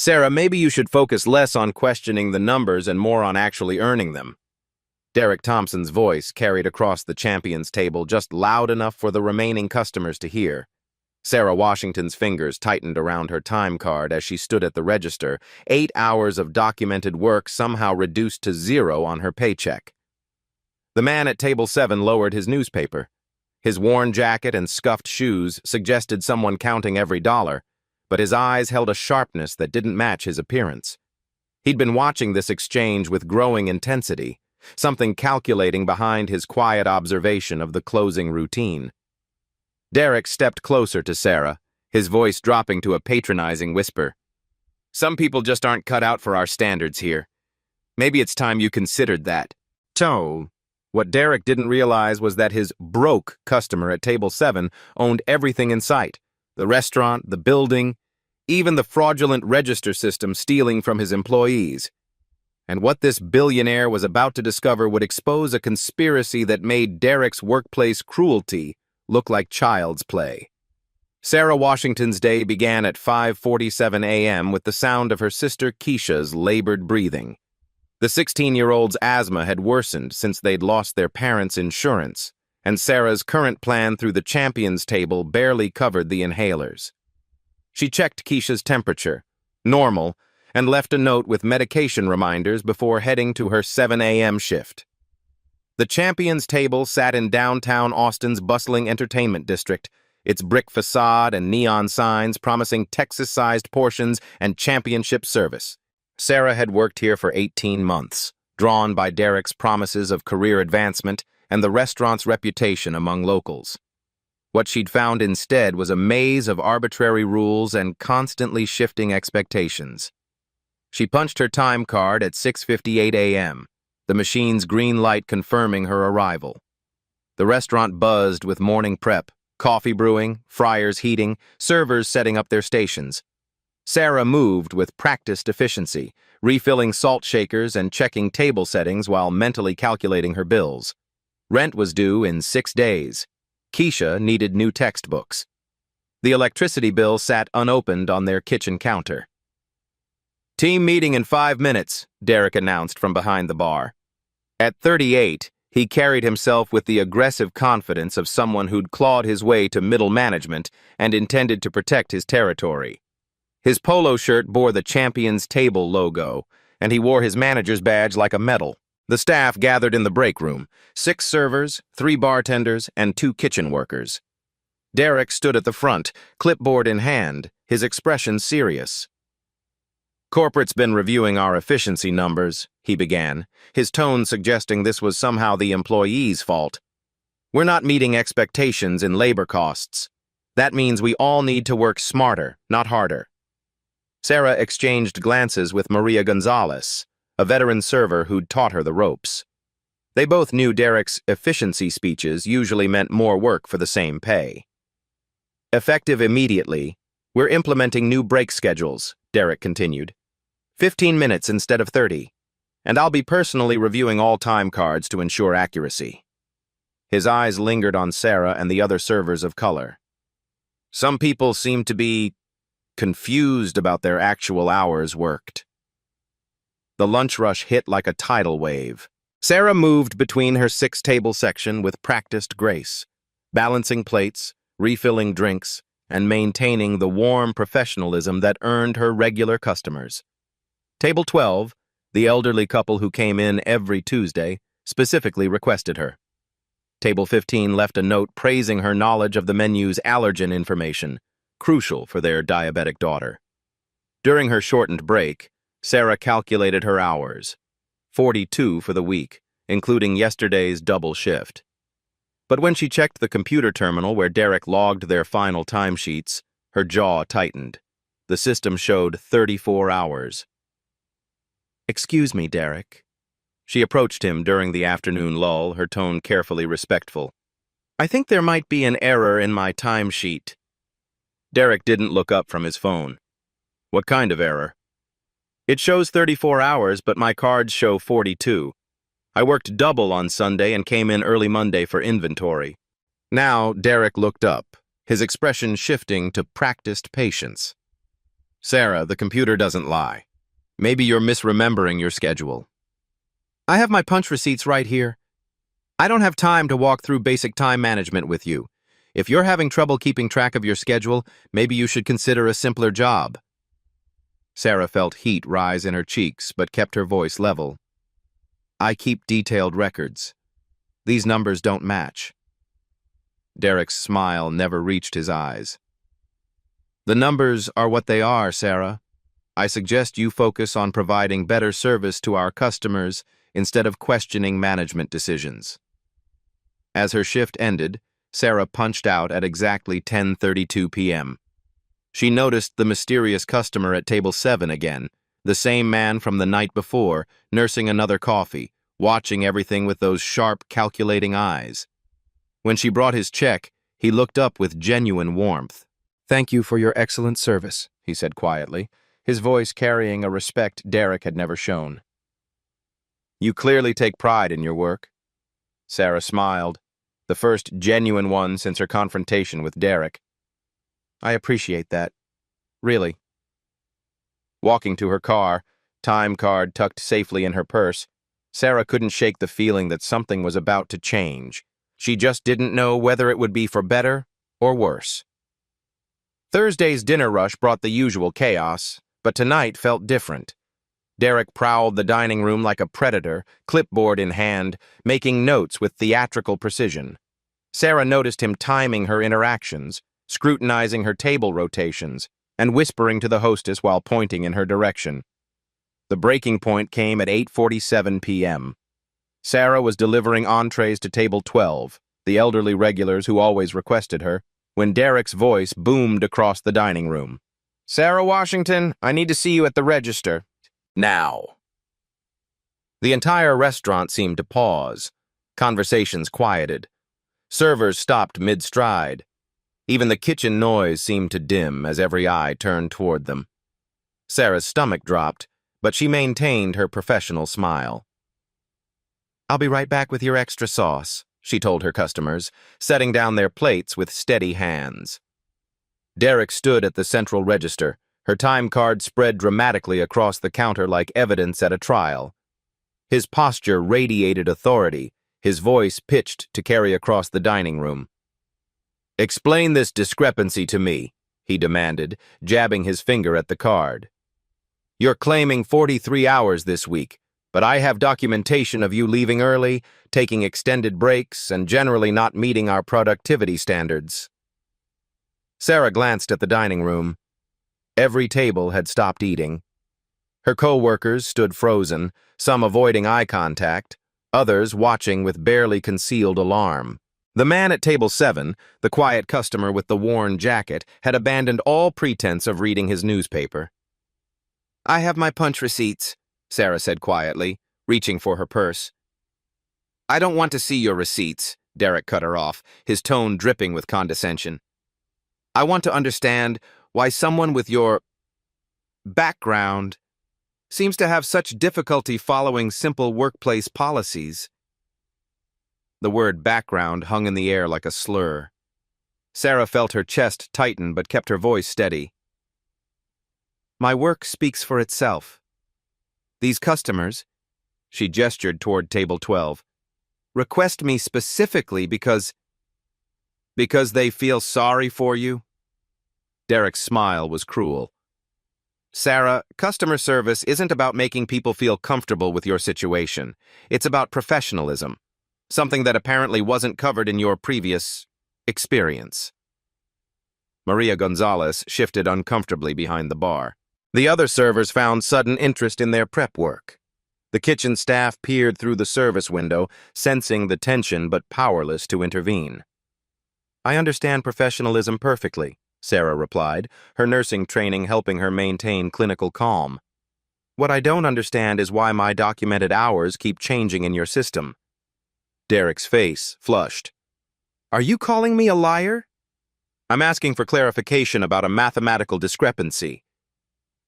Sarah, maybe you should focus less on questioning the numbers and more on actually earning them. Derek Thompson's voice carried across the champions table just loud enough for the remaining customers to hear. Sarah Washington's fingers tightened around her time card as she stood at the register, 8 hours of documented work somehow reduced to 0 on her paycheck. The man at table 7 lowered his newspaper. His worn jacket and scuffed shoes suggested someone counting every dollar, but his eyes held a sharpness that didn't match his appearance. He'd been watching this exchange with growing intensity, something calculating behind his quiet observation of the closing routine. Derek stepped closer to Sarah, his voice dropping to a patronizing whisper. Some people just aren't cut out for our standards here. Maybe it's time you considered that. So, what Derek didn't realize was that his broke customer at table 7 owned everything in sight. The restaurant, the building, even the fraudulent register system stealing from his employees. And what this billionaire was about to discover would expose a conspiracy that made Derek's workplace cruelty look like child's play. Sarah Washington's day began at 5:47 a.m. with the sound of her sister Keisha's labored breathing. The 16-year-old's asthma had worsened since they'd lost their parents' insurance, and Sarah's current plan through the champions table barely covered the inhalers. She checked Keisha's temperature, normal, and left a note with medication reminders before heading to her 7 a.m. shift. The champions table sat in downtown Austin's bustling entertainment district, its brick facade and neon signs promising Texas-sized portions and championship service. Sarah had worked here for 18 months, drawn by Derek's promises of career advancement and the restaurant's reputation among locals. What she'd found instead was a maze of arbitrary rules and constantly shifting expectations. She punched her time card at 6:58 a.m., the machine's green light confirming her arrival. The restaurant buzzed with morning prep, coffee brewing, fryers heating, servers setting up their stations. Sarah moved with practiced efficiency, refilling salt shakers and checking table settings while mentally calculating her bills. Rent was due in 6 days. Keisha needed new textbooks. The electricity bill sat unopened on their kitchen counter. Team meeting in 5 minutes, Derek announced from behind the bar. At 38, he carried himself with the aggressive confidence of someone who'd clawed his way to middle management and intended to protect his territory. His polo shirt bore the Champions Table logo, and he wore his manager's badge like a medal. The staff gathered in the break room, 6 servers, 3 bartenders, and 2 kitchen workers. Derek stood at the front, clipboard in hand, his expression serious. Corporate's been reviewing our efficiency numbers, he began, his tone suggesting this was somehow the employee's fault. We're not meeting expectations in labor costs. That means we all need to work smarter, not harder. Sarah exchanged glances with Maria Gonzalez, a veteran server who'd taught her the ropes. They both knew Derek's efficiency speeches usually meant more work for the same pay. Effective immediately, we're implementing new break schedules, Derek continued. 15 minutes instead of 30, and I'll be personally reviewing all time cards to ensure accuracy. His eyes lingered on Sarah and the other servers of color. Some people seemed to be confused about their actual hours worked. The lunch rush hit like a tidal wave. Sarah moved between her 6-table section with practiced grace, balancing plates, refilling drinks, and maintaining the warm professionalism that earned her regular customers. Table 12, the elderly couple who came in every Tuesday, specifically requested her. Table 15 left a note praising her knowledge of the menu's allergen information, crucial for their diabetic daughter. During her shortened break, Sarah calculated her hours, 42 for the week, including yesterday's double shift. But when she checked the computer terminal where Derek logged their final timesheets, her jaw tightened. The system showed 34 hours. Excuse me, Derek. She approached him during the afternoon lull, her tone carefully respectful. I think there might be an error in my timesheet. Derek didn't look up from his phone. What kind of error? It shows 34 hours, but my cards show 42. I worked double on Sunday and came in early Monday for inventory. Now, Derek looked up, his expression shifting to practiced patience. Sarah, the computer doesn't lie. Maybe you're misremembering your schedule. I have my punch receipts right here. I don't have time to walk through basic time management with you. If you're having trouble keeping track of your schedule, maybe you should consider a simpler job. Sarah felt heat rise in her cheeks, but kept her voice level. I keep detailed records. These numbers don't match. Derek's smile never reached his eyes. The numbers are what they are, Sarah. I suggest you focus on providing better service to our customers instead of questioning management decisions. As her shift ended, Sarah punched out at exactly 10:32 p.m. She noticed the mysterious customer at table 7 again, the same man from the night before, nursing another coffee, watching everything with those sharp, calculating eyes. When she brought his check, he looked up with genuine warmth. "Thank you for your excellent service," he said quietly, his voice carrying a respect Derek had never shown. "You clearly take pride in your work." Sarah smiled, the first genuine one since her confrontation with Derek. "I appreciate that. Really." Walking to her car, time card tucked safely in her purse, Sarah couldn't shake the feeling that something was about to change. She just didn't know whether it would be for better or worse. Thursday's dinner rush brought the usual chaos, but tonight felt different. Derek prowled the dining room like a predator, clipboard in hand, making notes with theatrical precision. Sarah noticed him timing her interactions, scrutinizing her table rotations, and whispering to the hostess while pointing in her direction. The breaking point came at 8:47 p.m. Sarah was delivering entrees to table 12, the elderly regulars who always requested her, when Derek's voice boomed across the dining room. "Sarah Washington, I need to see you at the register. Now." The entire restaurant seemed to pause. Conversations quieted. Servers stopped mid-stride. Even the kitchen noise seemed to dim as every eye turned toward them. Sarah's stomach dropped, but she maintained her professional smile. "I'll be right back with your extra sauce," she told her customers, setting down their plates with steady hands. Derek stood at the central register, her time card spread dramatically across the counter like evidence at a trial. His posture radiated authority, his voice pitched to carry across the dining room. "Explain this discrepancy to me," he demanded, jabbing his finger at the card. "You're claiming 43 hours this week, but I have documentation of you leaving early, taking extended breaks, and generally not meeting our productivity standards." Sarah glanced at the dining room. Every table had stopped eating. Her co-workers stood frozen, some avoiding eye contact, others watching with barely concealed alarm. The man at table 7, the quiet customer with the worn jacket, had abandoned all pretense of reading his newspaper. "I have my punch receipts," Sarah said quietly, reaching for her purse. "I don't want to see your receipts," Derek cut her off, his tone dripping with condescension. "I want to understand why someone with your background seems to have such difficulty following simple workplace policies." The word background hung in the air like a slur. Sarah felt her chest tighten but kept her voice steady. "My work speaks for itself. These customers," she gestured toward table 12, "request me specifically because they feel sorry for you." Derek's smile was cruel. "Sarah, customer service isn't about making people feel comfortable with your situation. It's about professionalism, something that apparently wasn't covered in your previous experience." Maria Gonzalez shifted uncomfortably behind the bar. The other servers found sudden interest in their prep work. The kitchen staff peered through the service window, sensing the tension but powerless to intervene. "I understand professionalism perfectly," Sarah replied, her nursing training helping her maintain clinical calm. "What I don't understand is why my documented hours keep changing in your system." Derek's face flushed. "Are you calling me a liar?" "I'm asking for clarification about a mathematical discrepancy."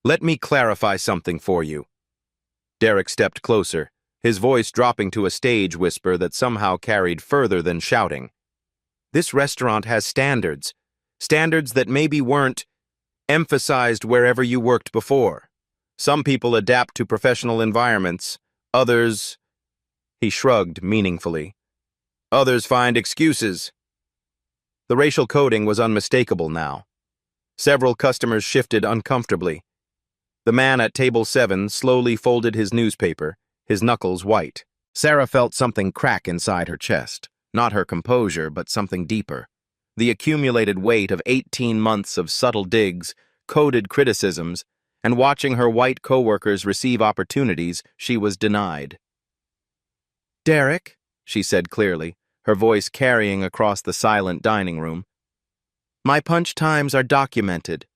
"Let me clarify something for you." Derek stepped closer, his voice dropping to a stage whisper that somehow carried further than shouting. "This restaurant has standards that maybe weren't emphasized wherever you worked before. Some people adapt to professional environments. Others, he shrugged meaningfully. Others find excuses. The racial coding was unmistakable now. Several customers shifted uncomfortably. The man at table 7 slowly folded his newspaper, his knuckles white. Sarah felt something crack inside her chest. Not her composure, but something deeper. The accumulated weight of 18 months of subtle digs, coded criticisms, and watching her white coworkers receive opportunities she was denied. "Derek," she said clearly, her voice carrying across the silent dining room, "my punch times are documented.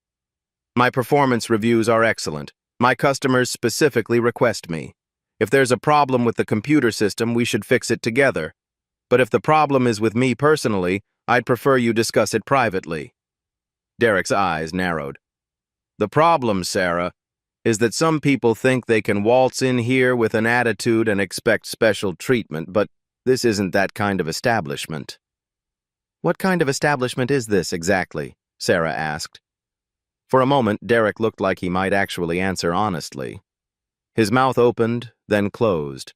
My performance reviews are excellent. My customers specifically request me. If there's a problem with the computer system, we should fix it together. But if the problem is with me personally, I'd prefer you discuss it privately." Derek's eyes narrowed. "The problem, Sarah, is that some people think they can waltz in here with an attitude and expect special treatment, but this isn't that kind of establishment." "What kind of establishment is this exactly?" Sarah asked. For a moment, Derek looked like he might actually answer honestly. His mouth opened, then closed.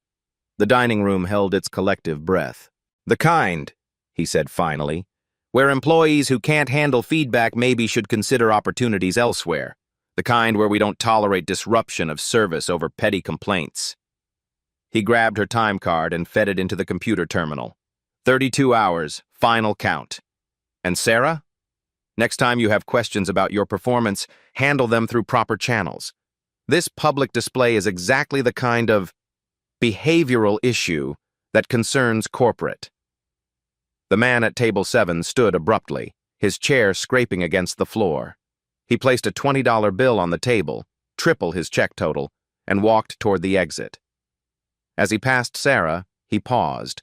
The dining room held its collective breath. "The kind," he said finally, "where employees who can't handle feedback maybe should consider opportunities elsewhere. The kind where we don't tolerate disruption of service over petty complaints." He grabbed her time card and fed it into the computer terminal. 32 hours, final count. "And Sarah? Next time you have questions about your performance, handle them through proper channels. This public display is exactly the kind of behavioral issue that concerns corporate." The man at table 7 stood abruptly, his chair scraping against the floor. He placed a $20 bill on the table, triple his check total, and walked toward the exit. As he passed Sarah, he paused.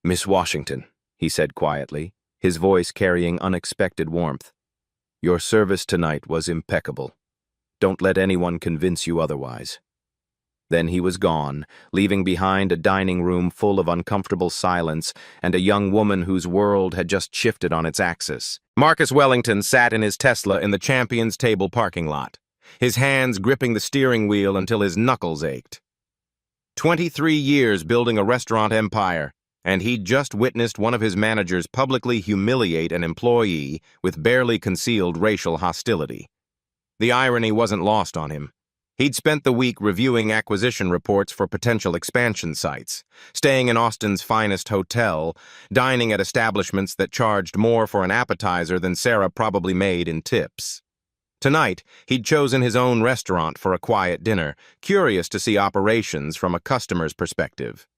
"Miss Washington," he said quietly, his voice carrying unexpected warmth, "your service tonight was impeccable. Don't let anyone convince you otherwise." Then he was gone, leaving behind a dining room full of uncomfortable silence and a young woman whose world had just shifted on its axis. Marcus Wellington sat in his Tesla in the Champions Table parking lot, his hands gripping the steering wheel until his knuckles ached. 23 years building a restaurant empire, and he'd just witnessed one of his managers publicly humiliate an employee with barely concealed racial hostility. The irony wasn't lost on him. He'd spent the week reviewing acquisition reports for potential expansion sites, staying in Austin's finest hotel, dining at establishments that charged more for an appetizer than Sarah probably made in tips. Tonight, he'd chosen his own restaurant for a quiet dinner, curious to see operations from a customer's perspective.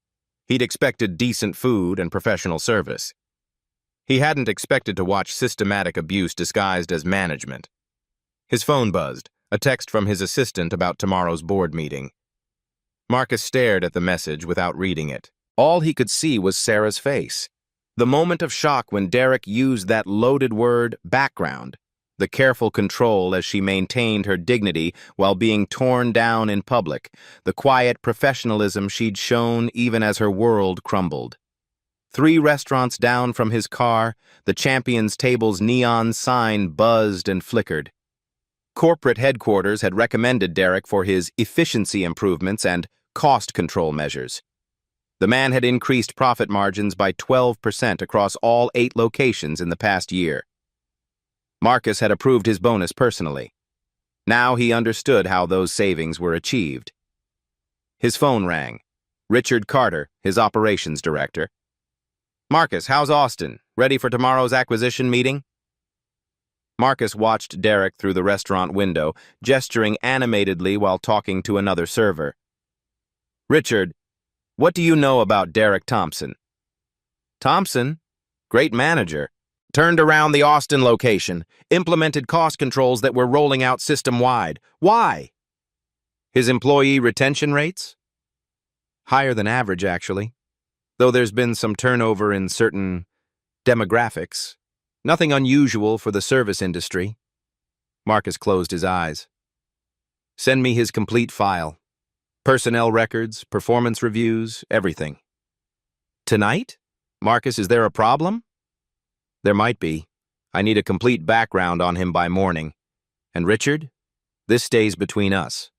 He'd expected decent food and professional service. He hadn't expected to watch systematic abuse disguised as management. His phone buzzed, a text from his assistant about tomorrow's board meeting. Marcus stared at the message without reading it. All he could see was Sarah's face. The moment of shock when Derek used that loaded word, background. The careful control as she maintained her dignity while being torn down in public, the quiet professionalism she'd shown even as her world crumbled. 3 restaurants down from his car, the Champions Table's neon sign buzzed and flickered. Corporate headquarters had recommended Derek for his efficiency improvements and cost control measures. The man had increased profit margins by 12% across all 8 locations in the past year. Marcus had approved his bonus personally. Now he understood how those savings were achieved. His phone rang. Richard Carter, his operations director. "Marcus, how's Austin? Ready for tomorrow's acquisition meeting?" Marcus watched Derek through the restaurant window, gesturing animatedly while talking to another server. "Richard, what do you know about Derek Thompson?" "Thompson? Great manager. Turned around the Austin location, implemented cost controls that were rolling out system-wide. Why?" "His employee retention rates?" "Higher than average, actually. Though there's been some turnover in certain demographics. Nothing unusual for the service industry." Marcus closed his eyes. "Send me his complete file. Personnel records, performance reviews, everything." "Tonight? Marcus, is there a problem?" "There might be. I need a complete background on him by morning. And Richard? This stays between us.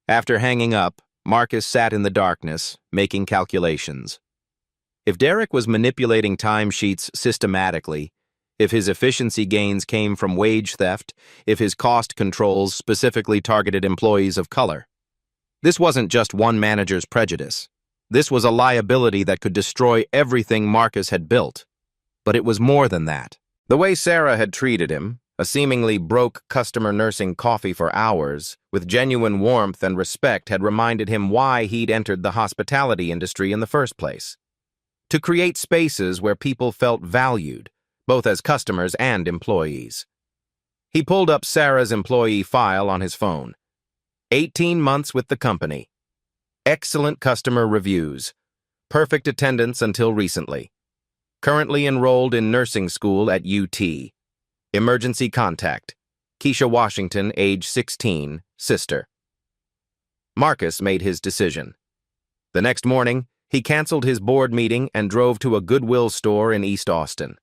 After hanging up, Marcus sat in the darkness, making calculations. If Derek was manipulating timesheets systematically, if his efficiency gains came from wage theft, if his cost controls specifically targeted employees of color, this wasn't just one manager's prejudice. This was a liability that could destroy everything Marcus had built. But it was more than that. The way Sarah had treated him, a seemingly broke customer nursing coffee for hours, with genuine warmth and respect, had reminded him why he'd entered the hospitality industry in the first place. To create spaces where people felt valued, both as customers and employees. He pulled up Sarah's employee file on his phone. 18 months with the company. Excellent customer reviews. Perfect attendance until recently. Currently enrolled in nursing school at UT. Emergency contact. Keisha Washington, age 16, sister. Marcus made his decision. The next morning, he canceled his board meeting and drove to a Goodwill store in East Austin.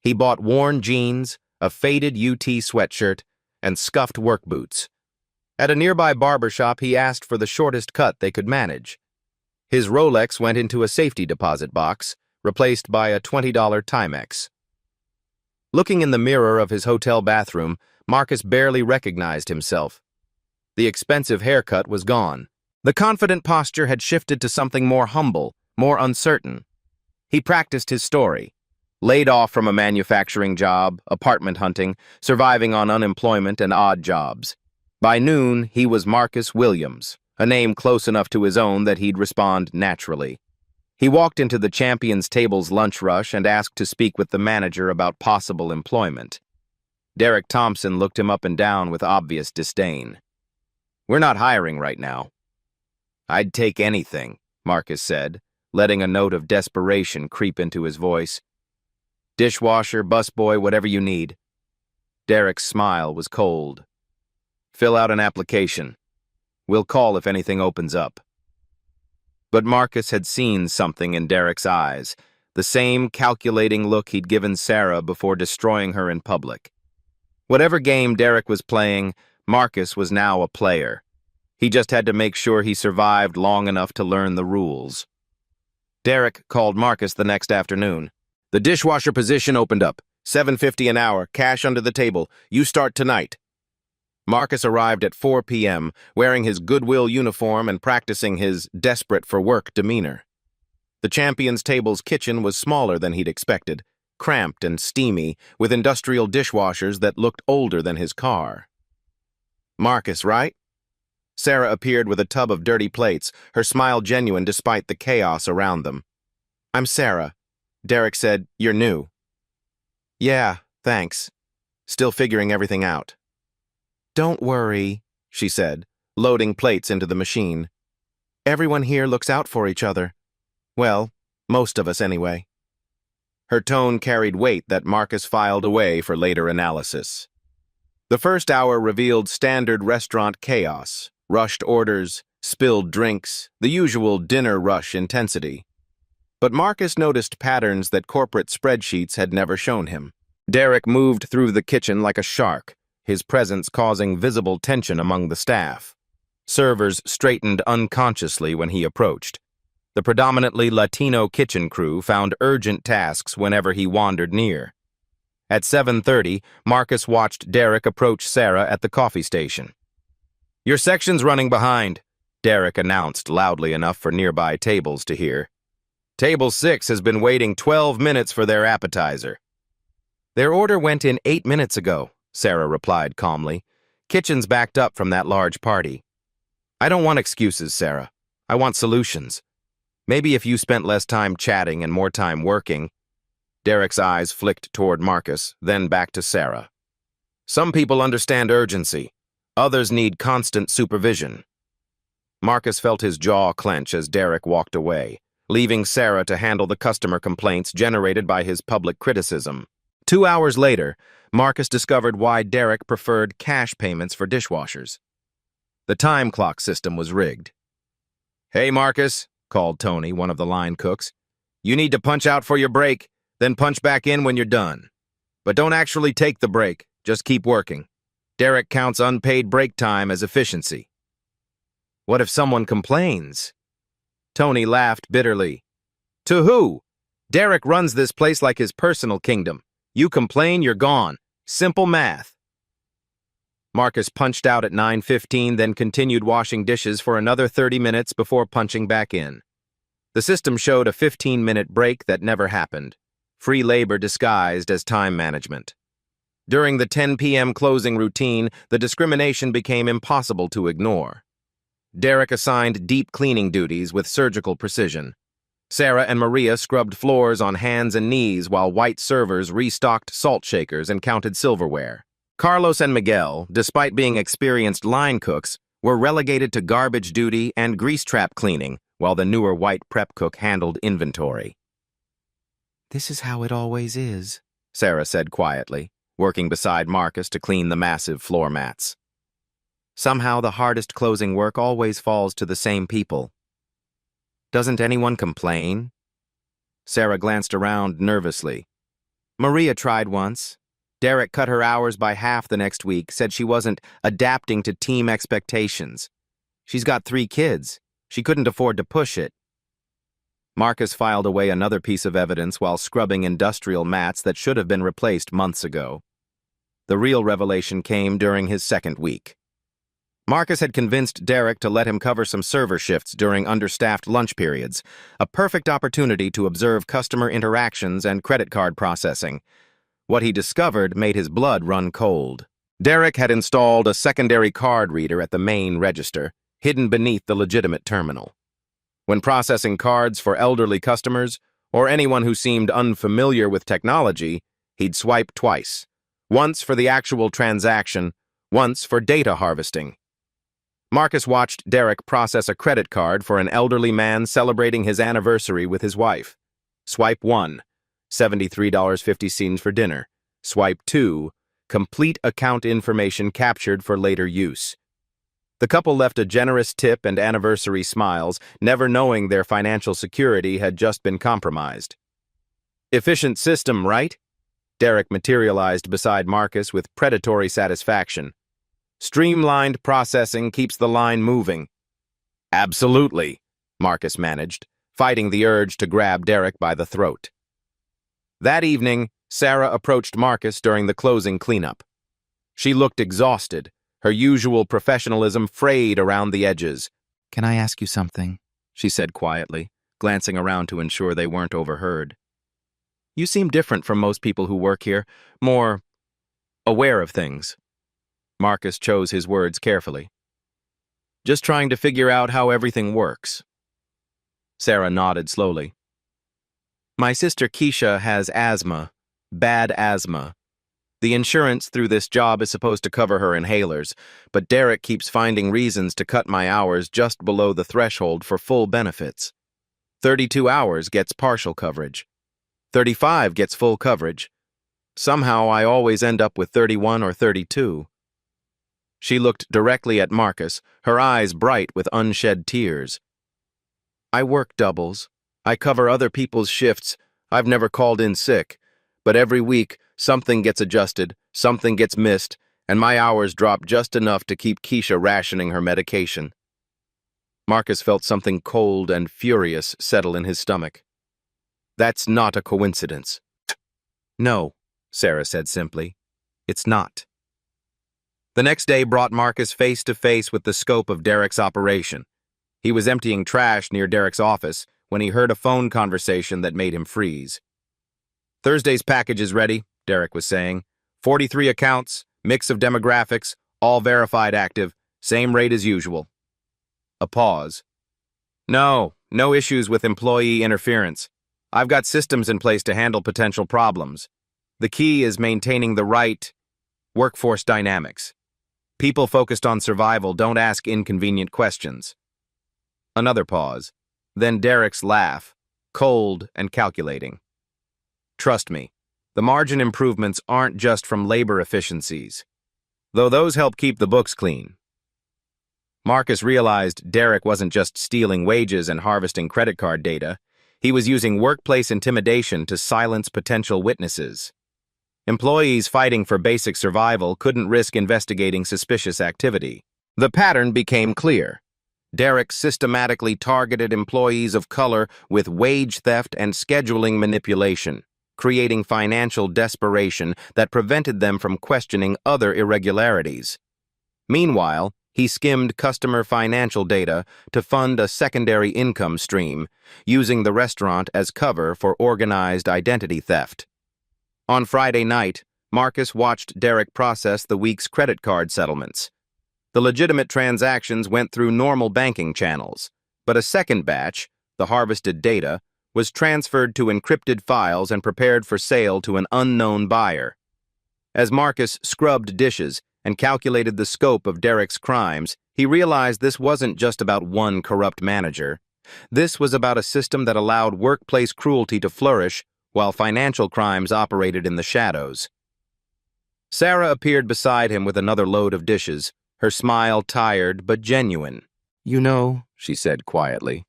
He bought worn jeans, a faded UT sweatshirt, and scuffed work boots. At a nearby barbershop, he asked for the shortest cut they could manage. His Rolex went into a safety deposit box, replaced by a $20 Timex. Looking in the mirror of his hotel bathroom, Marcus barely recognized himself. The expensive haircut was gone. The confident posture had shifted to something more humble, more uncertain. He practiced his story. Laid off from a manufacturing job, apartment hunting, surviving on unemployment and odd jobs. By noon, he was Marcus Williams, a name close enough to his own that he'd respond naturally. He walked into the Champions Table's lunch rush and asked to speak with the manager about possible employment. Derek Thompson looked him up and down with obvious disdain. "We're not hiring right now." "I'd take anything," Marcus said, letting a note of desperation creep into his voice. "Dishwasher, busboy, whatever you need." Derek's smile was cold. "Fill out an application. We'll call if anything opens up." But Marcus had seen something in Derek's eyes, the same calculating look he'd given Sarah before destroying her in public. Whatever game Derek was playing, Marcus was now a player. He just had to make sure he survived long enough to learn the rules. Derek called Marcus the next afternoon. "The dishwasher position opened up. $7.50 an hour, cash under the table. You start tonight." Marcus arrived at 4 p.m., wearing his Goodwill uniform and practicing his desperate-for-work demeanor. The Champions Table's kitchen was smaller than he'd expected, cramped and steamy, with industrial dishwashers that looked older than his car. "Marcus, right?" Sarah appeared with a tub of dirty plates, her smile genuine despite the chaos around them. "I'm Sarah." Derek said, "You're new." "Yeah, thanks. Still figuring everything out." "Don't worry," she said, loading plates into the machine. "Everyone here looks out for each other. Well, most of us anyway." Her tone carried weight that Marcus filed away for later analysis. The first hour revealed standard restaurant chaos, rushed orders, spilled drinks, the usual dinner rush intensity. But Marcus noticed patterns that corporate spreadsheets had never shown him. Derek moved through the kitchen like a shark, his presence causing visible tension among the staff. Servers straightened unconsciously when he approached. The predominantly Latino kitchen crew found urgent tasks whenever he wandered near. At 7:30, Marcus watched Derek approach Sarah at the coffee station. "Your section's running behind," Derek announced loudly enough for nearby tables to hear. "Table 6 has been waiting 12 minutes for their appetizer." "Their order went in 8 minutes ago," Sarah replied calmly. "Kitchen's backed up from that large party." "I don't want excuses, Sarah. I want solutions. Maybe if you spent less time chatting and more time working." Derek's eyes flicked toward Marcus, then back to Sarah. "Some people understand urgency. Others need constant supervision." Marcus felt his jaw clench as Derek walked away, leaving Sarah to handle the customer complaints generated by his public criticism. 2 hours later, Marcus discovered why Derek preferred cash payments for dishwashers. The time clock system was rigged. "Hey, Marcus," called Tony, one of the line cooks. "You need to punch out for your break, then punch back in when you're done. But don't actually take the break, just keep working. Derek counts unpaid break time as efficiency. What if someone complains? Tony laughed bitterly. To who? Derek runs this place like his personal kingdom. You complain, you're gone. Simple math. Marcus punched out at 9:15, then continued washing dishes for another 30 minutes before punching back in. The system showed a 15-minute break that never happened. Free labor disguised as time management. During the 10 p.m. closing routine, the discrimination became impossible to ignore. Derek assigned deep cleaning duties with surgical precision. Sarah and Maria scrubbed floors on hands and knees while white servers restocked salt shakers and counted silverware. Carlos and Miguel, despite being experienced line cooks, were relegated to garbage duty and grease trap cleaning, while the newer white prep cook handled inventory. This is how it always is, Sarah said quietly, working beside Marcus to clean the massive floor mats. Somehow the hardest closing work always falls to the same people. Doesn't anyone complain? Sarah glanced around nervously. Maria tried once. Derek cut her hours by half the next week, said she wasn't adapting to team expectations. She's got 3 kids. She couldn't afford to push it. Marcus filed away another piece of evidence while scrubbing industrial mats that should have been replaced months ago. The real revelation came during his second week. Marcus had convinced Derek to let him cover some server shifts during understaffed lunch periods, a perfect opportunity to observe customer interactions and credit card processing. What he discovered made his blood run cold. Derek had installed a secondary card reader at the main register, hidden beneath the legitimate terminal. When processing cards for elderly customers, or anyone who seemed unfamiliar with technology, he'd swipe twice. Once for the actual transaction, once for data harvesting. Marcus watched Derek process a credit card for an elderly man celebrating his anniversary with his wife. Swipe 1, $73.50 for dinner. Swipe 2, complete account information captured for later use. The couple left a generous tip and anniversary smiles, never knowing their financial security had just been compromised. Efficient system, right? Derek materialized beside Marcus with predatory satisfaction. Streamlined processing keeps the line moving. Absolutely, Marcus managed, fighting the urge to grab Derek by the throat. That evening, Sarah approached Marcus during the closing cleanup. She looked exhausted, her usual professionalism frayed around the edges. Can I ask you something? She said quietly, glancing around to ensure they weren't overheard. You seem different from most people who work here, more aware of things. Marcus chose his words carefully. Just trying to figure out how everything works. Sarah nodded slowly. My sister Keisha has asthma, bad asthma. The insurance through this job is supposed to cover her inhalers, but Derek keeps finding reasons to cut my hours just below the threshold for full benefits. 32 hours gets partial coverage. 35 gets full coverage. Somehow I always end up with 31 or 32. She looked directly at Marcus, her eyes bright with unshed tears. I work doubles. I cover other people's shifts. I've never called in sick. But every week, something gets adjusted, something gets missed, and my hours drop just enough to keep Keisha rationing her medication. Marcus felt something cold and furious settle in his stomach. That's not a coincidence. No, Sarah said simply. It's not. The next day brought Marcus face to face with the scope of Derek's operation. He was emptying trash near Derek's office when he heard a phone conversation that made him freeze. Thursday's package is ready, Derek was saying. 43 accounts, mix of demographics, all verified active, same rate as usual. A pause. No issues with employee interference. I've got systems in place to handle potential problems. The key is maintaining the right workforce dynamics. People focused on survival don't ask inconvenient questions. Another pause. Then Derek's laugh, cold and calculating. Trust me, the margin improvements aren't just from labor efficiencies, though those help keep the books clean. Marcus realized Derek wasn't just stealing wages and harvesting credit card data. He was using workplace intimidation to silence potential witnesses. Employees fighting for basic survival couldn't risk investigating suspicious activity. The pattern became clear. Derek systematically targeted employees of color with wage theft and scheduling manipulation, creating financial desperation that prevented them from questioning other irregularities. Meanwhile, he skimmed customer financial data to fund a secondary income stream, using the restaurant as cover for organized identity theft. On Friday night, Marcus watched Derek process the week's credit card settlements. The legitimate transactions went through normal banking channels, but a second batch, the harvested data, was transferred to encrypted files and prepared for sale to an unknown buyer. As Marcus scrubbed dishes and calculated the scope of Derek's crimes, he realized this wasn't just about one corrupt manager. This was about a system that allowed workplace cruelty to flourish while financial crimes operated in the shadows. Sarah appeared beside him with another load of dishes, her smile tired but genuine. "You know," she said quietly,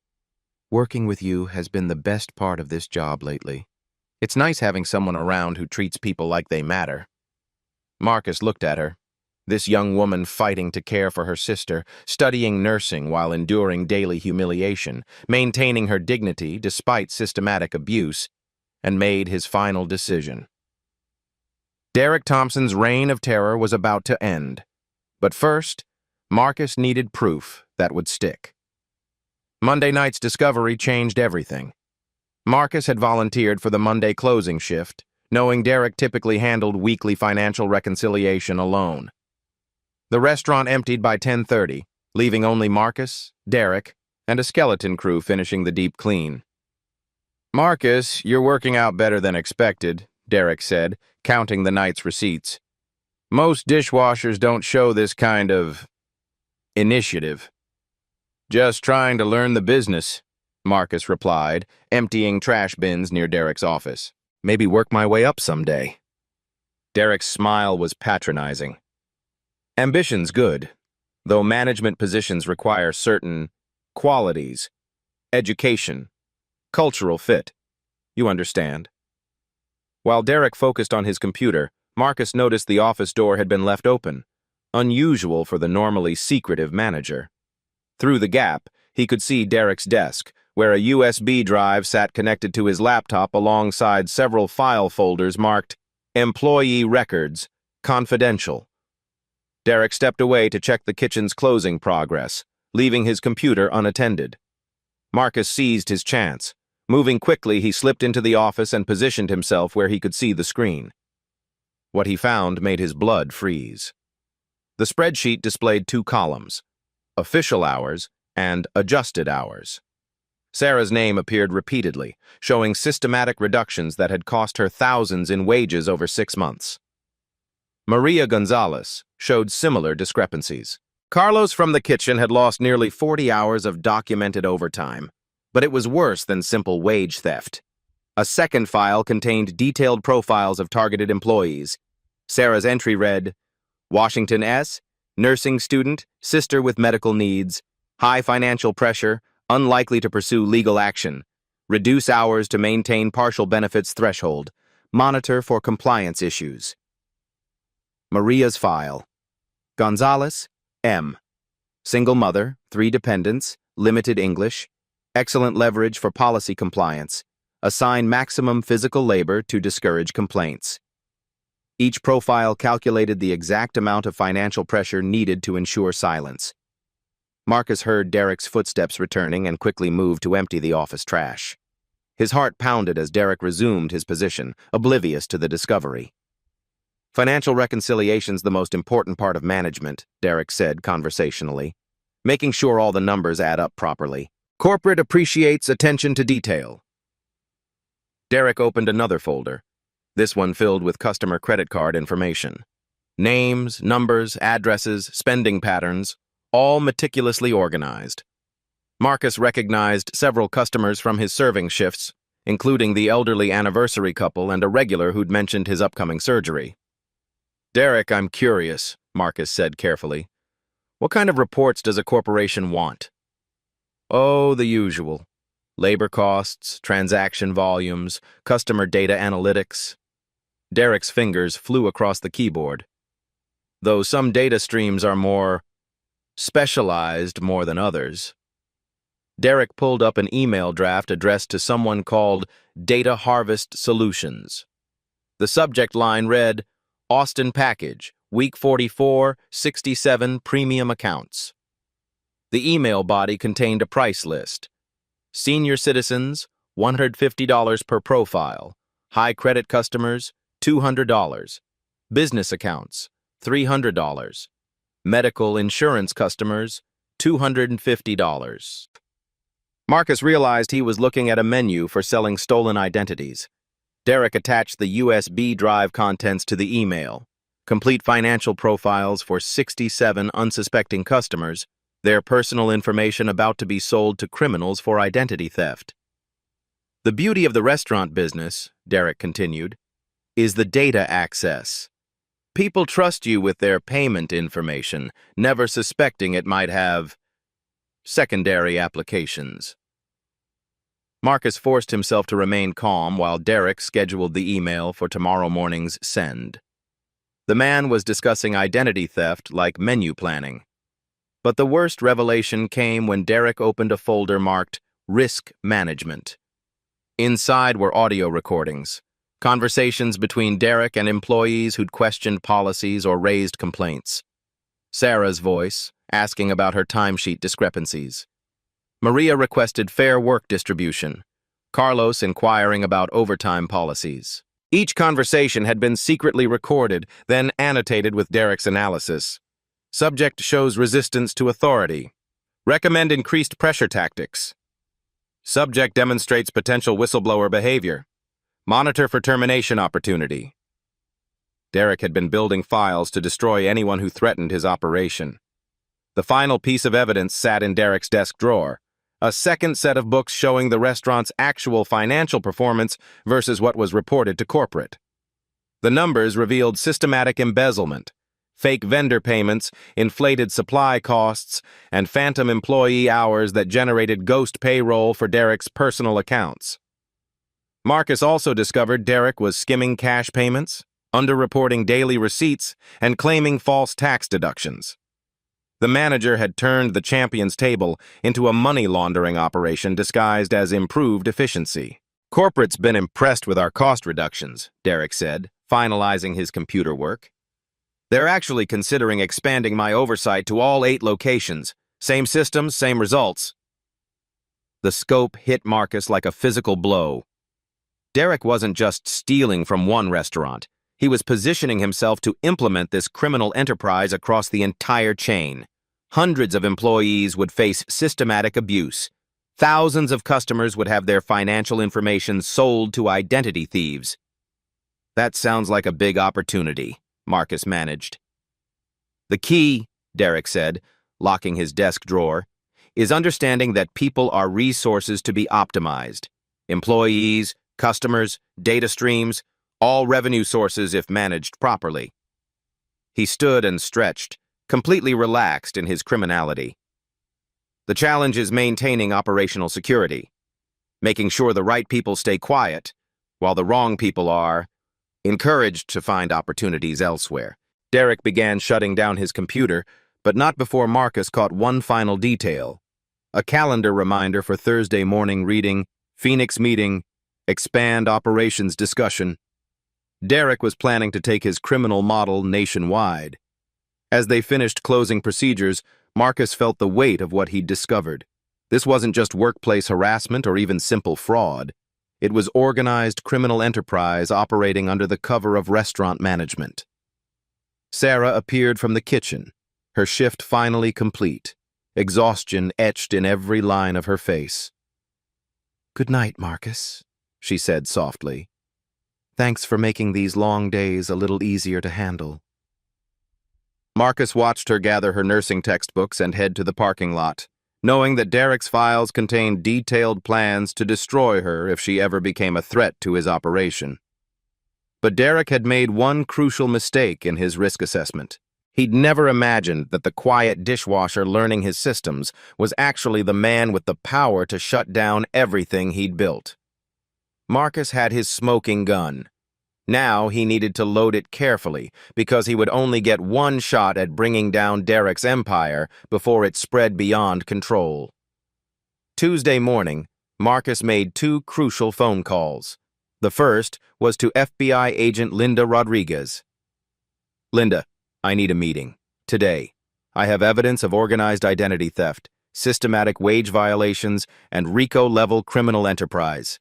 "working with you has been the best part of this job lately. It's nice having someone around who treats people like they matter." Marcus looked at her. This young woman fighting to care for her sister, studying nursing while enduring daily humiliation, maintaining her dignity despite systematic abuse, and made his final decision. Derek Thompson's reign of terror was about to end. But first, Marcus needed proof that would stick. Monday night's discovery changed everything. Marcus had volunteered for the Monday closing shift, knowing Derek typically handled weekly financial reconciliation alone. The restaurant emptied by 10:30, leaving only Marcus, Derek, and a skeleton crew finishing the deep clean. "Marcus, you're working out better than expected," Derek said, counting the night's receipts. "Most dishwashers don't show this kind of initiative." "Just trying to learn the business," Marcus replied, emptying trash bins near Derek's office. "Maybe work my way up someday." Derek's smile was patronizing. "Ambition's good, though management positions require certain qualities, education, cultural fit. You understand?" While Derek focused on his computer, Marcus noticed the office door had been left open, unusual for the normally secretive manager. Through the gap, he could see Derek's desk, where a USB drive sat connected to his laptop alongside several file folders marked Employee Records, Confidential. Derek stepped away to check the kitchen's closing progress, leaving his computer unattended. Marcus seized his chance. Moving quickly, he slipped into the office and positioned himself where he could see the screen. What he found made his blood freeze. The spreadsheet displayed two columns, official hours and adjusted hours. Sarah's name appeared repeatedly, showing systematic reductions that had cost her thousands in wages over 6 months. Maria Gonzalez showed similar discrepancies. Carlos from the kitchen had lost nearly 40 hours of documented overtime, but it was worse than simple wage theft. A second file contained detailed profiles of targeted employees. Sarah's entry read, Washington S., nursing student, sister with medical needs, high financial pressure, unlikely to pursue legal action, reduce hours to maintain partial benefits threshold, monitor for compliance issues. Maria's file. Gonzalez, M. Single mother, 3 dependents, limited English, excellent leverage for policy compliance, assign maximum physical labor to discourage complaints. Each profile calculated the exact amount of financial pressure needed to ensure silence. Marcus heard Derek's footsteps returning and quickly moved to empty the office trash. His heart pounded as Derek resumed his position, oblivious to the discovery. Financial reconciliation's the most important part of management, Derek said conversationally, making sure all the numbers add up properly. Corporate appreciates attention to detail. Derek opened another folder, this one filled with customer credit card information. Names, numbers, addresses, spending patterns, all meticulously organized. Marcus recognized several customers from his serving shifts, including the elderly anniversary couple and a regular who'd mentioned his upcoming surgery. Derek, I'm curious, Marcus said carefully. What kind of reports does a corporation want? Oh, the usual. Labor costs, transaction volumes, customer data analytics. Derek's fingers flew across the keyboard. Though some data streams are more specialized more than others. Derek pulled up an email draft addressed to someone called Data Harvest Solutions. The subject line read, Austin Package, Week 44, 67 Premium Accounts. The email body contained a price list. Senior citizens, $150 per profile. High credit customers, $200. Business accounts, $300. Medical insurance customers, $250. Marcus realized he was looking at a menu for selling stolen identities. Derek attached the USB drive contents to the email. Complete financial profiles for 67 unsuspecting customers, their personal information about to be sold to criminals for identity theft. The beauty of the restaurant business, Derek continued, is the data access. People trust you with their payment information, never suspecting it might have secondary applications. Marcus forced himself to remain calm while Derek scheduled the email for tomorrow morning's send. The man was discussing identity theft like menu planning. But the worst revelation came when Derek opened a folder marked Risk Management. Inside were audio recordings, conversations between Derek and employees who'd questioned policies or raised complaints. Sarah's voice, asking about her timesheet discrepancies. Maria requested fair work distribution. Carlos inquiring about overtime policies. Each conversation had been secretly recorded, then annotated with Derek's analysis. Subject shows resistance to authority. Recommend increased pressure tactics. Subject demonstrates potential whistleblower behavior. Monitor for termination opportunity. Derek had been building files to destroy anyone who threatened his operation. The final piece of evidence sat in Derek's desk drawer. A second set of books showing the restaurant's actual financial performance versus what was reported to corporate. The numbers revealed systematic embezzlement, fake vendor payments, inflated supply costs, and phantom employee hours that generated ghost payroll for Derek's personal accounts. Marcus also discovered Derek was skimming cash payments, underreporting daily receipts, and claiming false tax deductions. The manager had turned the champion's table into a money laundering operation disguised as improved efficiency. Corporate's been impressed with our cost reductions, Derek said, finalizing his computer work. They're actually considering expanding my oversight to all 8 locations. Same systems, same results. The scope hit Marcus like a physical blow. Derek wasn't just stealing from one restaurant. He was positioning himself to implement this criminal enterprise across the entire chain. Hundreds of employees would face systematic abuse. Thousands of customers would have their financial information sold to identity thieves. That sounds like a big opportunity, Marcus managed. The key, Derek said, locking his desk drawer, is understanding that people are resources to be optimized. Employees, customers, data streams, all revenue sources if managed properly. He stood and stretched, completely relaxed in his criminality. The challenge is maintaining operational security, making sure the right people stay quiet, while the wrong people are encouraged to find opportunities elsewhere. Derek began shutting down his computer, but not before Marcus caught one final detail. A calendar reminder for Thursday morning reading, Phoenix meeting, expand operations discussion. Derek was planning to take his criminal model nationwide. As they finished closing procedures, Marcus felt the weight of what he'd discovered. This wasn't just workplace harassment or even simple fraud. It was organized criminal enterprise operating under the cover of restaurant management. Sarah appeared from the kitchen, her shift finally complete, exhaustion etched in every line of her face. "Good night, Marcus," she said softly. "Thanks for making these long days a little easier to handle." Marcus watched her gather her nursing textbooks and head to the parking lot, knowing that Derek's files contained detailed plans to destroy her if she ever became a threat to his operation. But Derek had made one crucial mistake in his risk assessment. He'd never imagined that the quiet dishwasher learning his systems was actually the man with the power to shut down everything he'd built. Marcus had his smoking gun, Now he needed to load it carefully, because he would only get one shot at bringing down Derek's empire before it spread beyond control. Tuesday morning, Marcus made two crucial phone calls. The first was to FBI agent Linda Rodriguez. Linda, I need a meeting. Today. I have evidence of organized identity theft, systematic wage violations, and RICO-level criminal enterprise.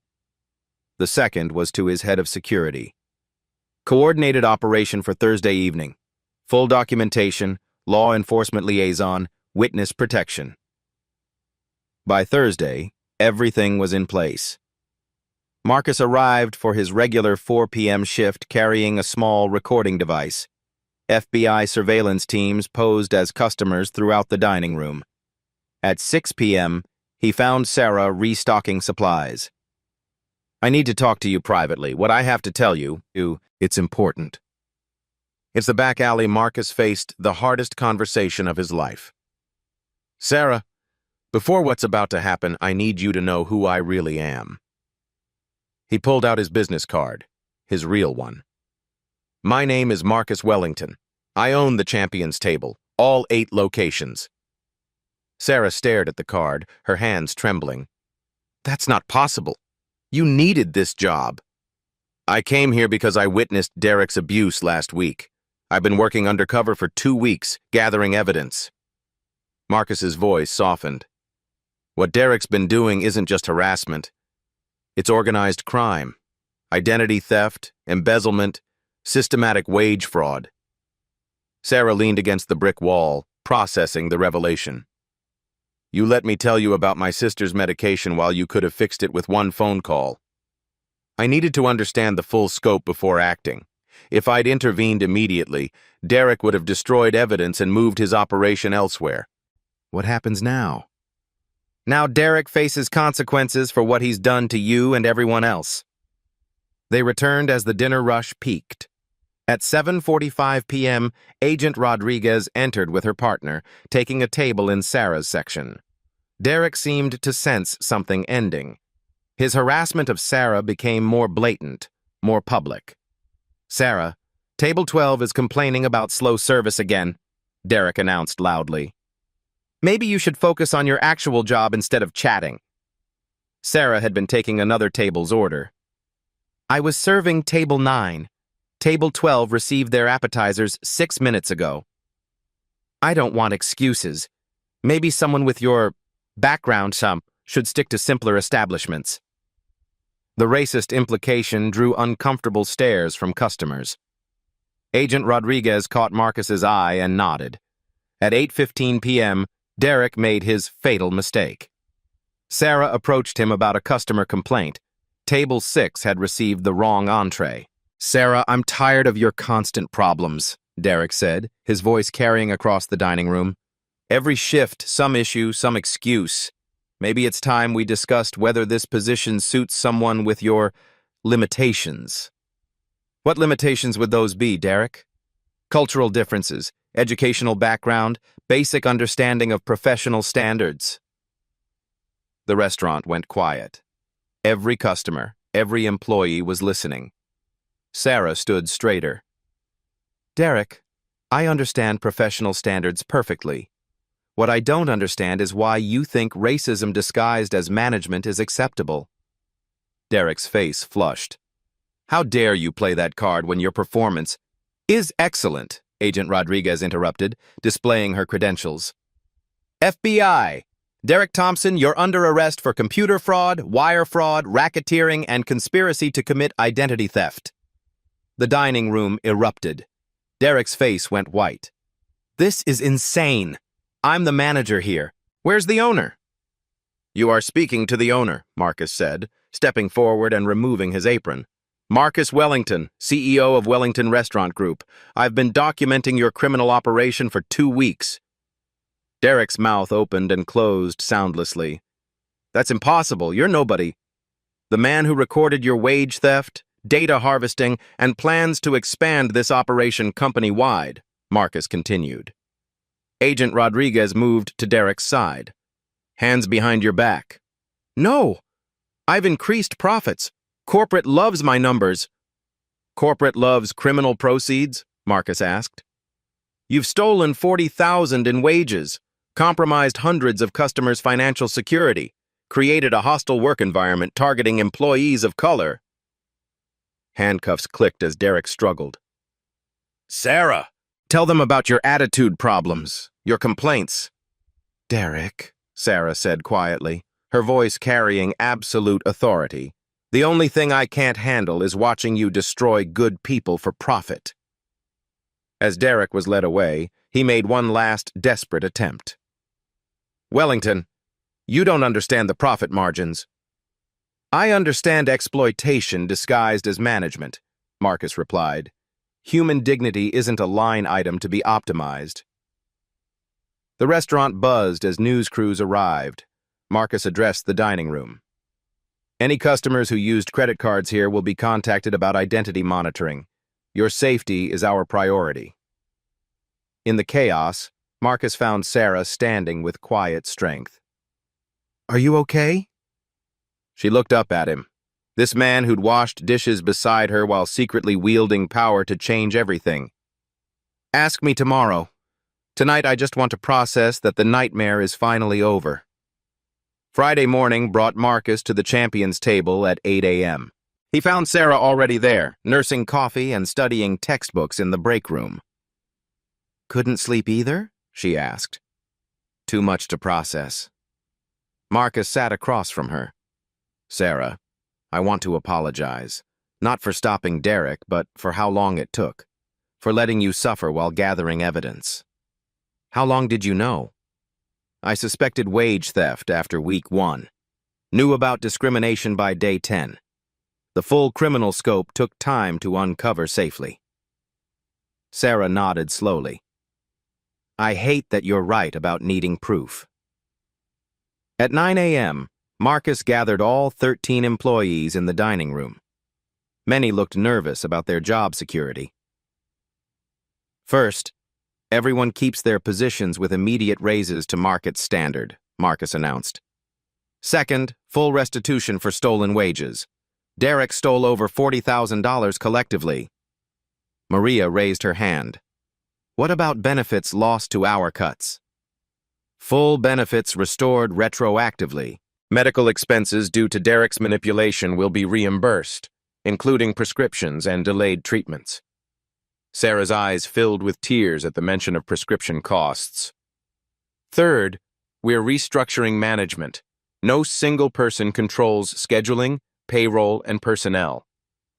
The second was to his head of security. Coordinated operation for Thursday evening. Full documentation, law enforcement liaison, witness protection. By Thursday, everything was in place. Marcus arrived for his regular 4 p.m. shift carrying a small recording device. FBI surveillance teams posed as customers throughout the dining room. At 6 p.m., he found Sarah restocking supplies. I need to talk to you privately. What I have to tell you, it's important. It's the back alley Marcus faced the hardest conversation of his life. Sarah, before what's about to happen, I need you to know who I really am. He pulled out his business card, his real one. My name is Marcus Wellington. I own the Champions Table, all 8 locations. Sarah stared at the card, her hands trembling. That's not possible. You needed this job. I came here because I witnessed Derek's abuse last week. I've been working undercover for 2 weeks, gathering evidence. Marcus's voice softened. What Derek's been doing isn't just harassment. It's organized crime, identity theft, embezzlement, systematic wage fraud. Sarah leaned against the brick wall, processing the revelation. You let me tell you about my sister's medication while you could have fixed it with one phone call. I needed to understand the full scope before acting. If I'd intervened immediately, Derek would have destroyed evidence and moved his operation elsewhere. What happens now? Now Derek faces consequences for what he's done to you and everyone else. They returned as the dinner rush peaked. At 7:45 p.m., Agent Rodriguez entered with her partner, taking a table in Sarah's section. Derek seemed to sense something ending. His harassment of Sarah became more blatant, more public. Sarah, Table 12 is complaining about slow service again, Derek announced loudly. Maybe you should focus on your actual job instead of chatting. Sarah had been taking another table's order. I was serving Table 9. Table 12 received their appetizers 6 minutes ago. I don't want excuses. Maybe someone with your background should stick to simpler establishments. The racist implication drew uncomfortable stares from customers. Agent Rodriguez caught Marcus's eye and nodded. At 8:15 p.m., Derek made his fatal mistake. Sarah approached him about a customer complaint. Table 6 had received the wrong entree. Sarah, I'm tired of your constant problems, Derek said, his voice carrying across the dining room. Every shift, some issue, some excuse. Maybe it's time we discussed whether this position suits someone with your limitations. What limitations would those be, Derek? Cultural differences, educational background, basic understanding of professional standards. The restaurant went quiet. Every customer, every employee was listening. Sarah stood straighter. Derek, I understand professional standards perfectly. What I don't understand is why you think racism disguised as management is acceptable. Derek's face flushed. How dare you play that card when your performance is excellent, Agent Rodriguez interrupted, displaying her credentials. FBI! Derek Thompson, you're under arrest for computer fraud, wire fraud, racketeering, and conspiracy to commit identity theft. The dining room erupted. Derek's face went white. This is insane. I'm the manager here. Where's the owner? You are speaking to the owner, Marcus said, stepping forward and removing his apron. Marcus Wellington, CEO of Wellington Restaurant Group. I've been documenting your criminal operation for 2 weeks. Derek's mouth opened and closed soundlessly. That's impossible. You're nobody. The man who recorded your wage theft, data harvesting, and plans to expand this operation company-wide, Marcus continued. Agent Rodriguez moved to Derek's side. Hands behind your back. No! I've increased profits. Corporate loves my numbers. Corporate loves criminal proceeds? Marcus asked. You've stolen $40,000 in wages, compromised hundreds of customers' financial security, created a hostile work environment targeting employees of color. Handcuffs clicked as Derek struggled. Sarah, tell them about your attitude problems, your complaints. Derek, Sarah said quietly, her voice carrying absolute authority. The only thing I can't handle is watching you destroy good people for profit. As Derek was led away, he made one last desperate attempt. Wellington, you don't understand the profit margins. I understand exploitation disguised as management, Marcus replied. Human dignity isn't a line item to be optimized. The restaurant buzzed as news crews arrived. Marcus addressed the dining room. Any customers who used credit cards here will be contacted about identity monitoring. Your safety is our priority. In the chaos, Marcus found Sarah standing with quiet strength. Are you okay? She looked up at him. This man who'd washed dishes beside her while secretly wielding power to change everything. Ask me tomorrow. Tonight I just want to process that the nightmare is finally over. Friday morning brought Marcus to the champions table at 8 a.m. He found Sarah already there, nursing coffee and studying textbooks in the break room. Couldn't sleep either? She asked. Too much to process. Marcus sat across from her. Sarah, I want to apologize. Not for stopping Derek, but for how long it took. For letting you suffer while gathering evidence. How long did you know? I suspected wage theft after week 1. Knew about discrimination by day 10. The full criminal scope took time to uncover safely. Sarah nodded slowly. I hate that you're right about needing proof. At 9 a.m., Marcus gathered all 13 employees in the dining room. Many looked nervous about their job security. First, everyone keeps their positions with immediate raises to market standard, Marcus announced. Second, full restitution for stolen wages. Derek stole over $40,000 collectively. Maria raised her hand. What about benefits lost to our cuts? Full benefits restored retroactively. Medical expenses due to Derek's manipulation will be reimbursed, including prescriptions and delayed treatments. Sarah's eyes filled with tears at the mention of prescription costs. Third, we're restructuring management. No single person controls scheduling, payroll, and personnel.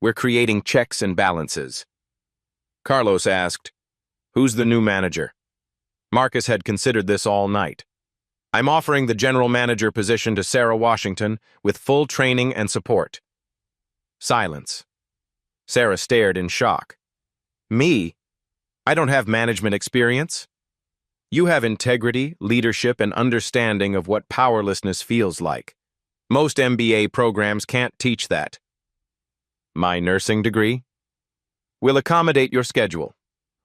We're creating checks and balances. Carlos asked, Who's the new manager? Marcus had considered this all night. I'm offering the general manager position to Sarah Washington with full training and support. Silence. Sarah stared in shock. Me? I don't have management experience. You have integrity, leadership, and understanding of what powerlessness feels like. Most MBA programs can't teach that. My nursing degree? Will accommodate your schedule.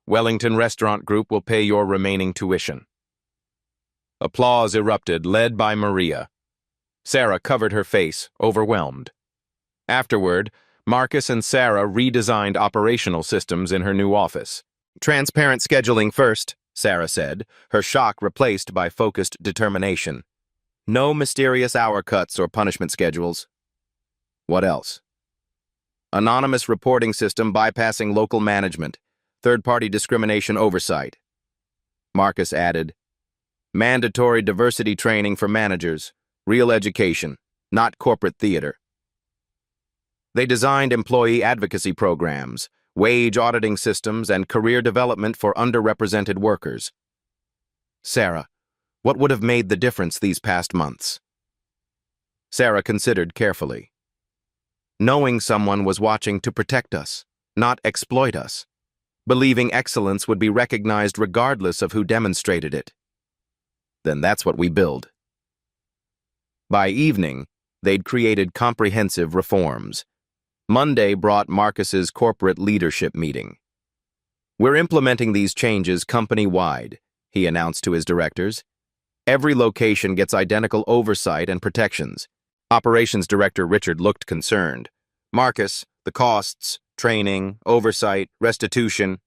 Wellington Restaurant Group will pay your remaining tuition. Applause erupted, led by Maria. Sarah covered her face, overwhelmed. Afterward, Marcus and Sarah redesigned operational systems in her new office. Transparent scheduling first, Sarah said, her shock replaced by focused determination. No mysterious hour cuts or punishment schedules. What else? Anonymous reporting system bypassing local management, third-party discrimination oversight. Marcus added, mandatory diversity training for managers, real education, not corporate theater. They designed employee advocacy programs, wage auditing systems, and career development for underrepresented workers. Sarah, what would have made the difference these past months? Sarah considered carefully. Knowing someone was watching to protect us, not exploit us. Believing excellence would be recognized regardless of who demonstrated it. Then that's what we build. By evening, they'd created comprehensive reforms. Monday brought Marcus's corporate leadership meeting. We're implementing these changes company-wide, he announced to his directors. Every location gets identical oversight and protections. Operations Director Richard looked concerned. Marcus, the costs, training, oversight, restitution.